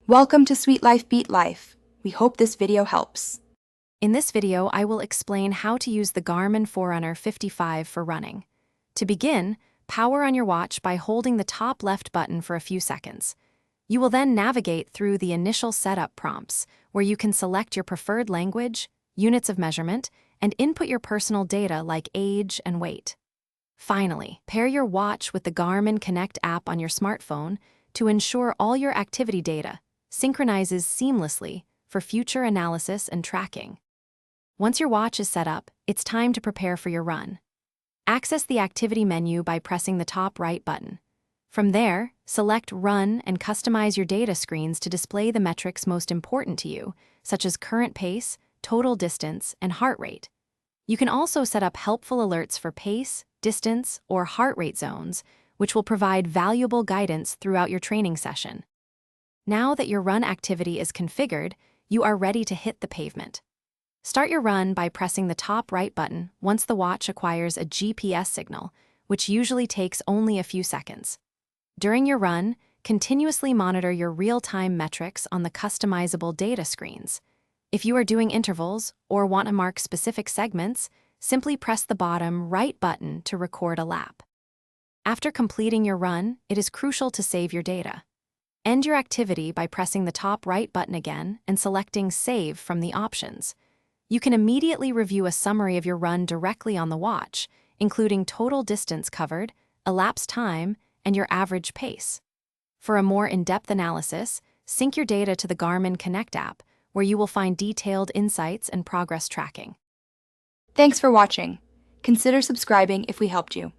Welcome to Sweet Life Beat Life. We hope this video helps. In this video, I will explain how to use the Garmin Forerunner 55 for running. To begin, power on your watch by holding the top left button for a few seconds. You will then navigate through the initial setup prompts, where you can select your preferred language, units of measurement, and input your personal data like age and weight. Finally, pair your watch with the Garmin Connect app on your smartphone to ensure all your activity data synchronizes seamlessly for future analysis and tracking. Once your watch is set up, it's time to prepare for your run. Access the activity menu by pressing the top right button. From there, select Run and customize your data screens to display the metrics most important to you, such as current pace, total distance, and heart rate. You can also set up helpful alerts for pace, distance, or heart rate zones, which will provide valuable guidance throughout your training session. Now that your run activity is configured, you are ready to hit the pavement. Start your run by pressing the top right button once the watch acquires a GPS signal, which usually takes only a few seconds. During your run, continuously monitor your real-time metrics on the customizable data screens. If you are doing intervals or want to mark specific segments, simply press the bottom right button to record a lap. After completing your run, it is crucial to save your data. End your activity by pressing the top right button again and selecting Save from the options. You can immediately review a summary of your run directly on the watch, including total distance covered, elapsed time, and your average pace. For a more in-depth analysis, sync your data to the Garmin Connect app, where you will find detailed insights and progress tracking. Thanks for watching. Consider subscribing if we helped you.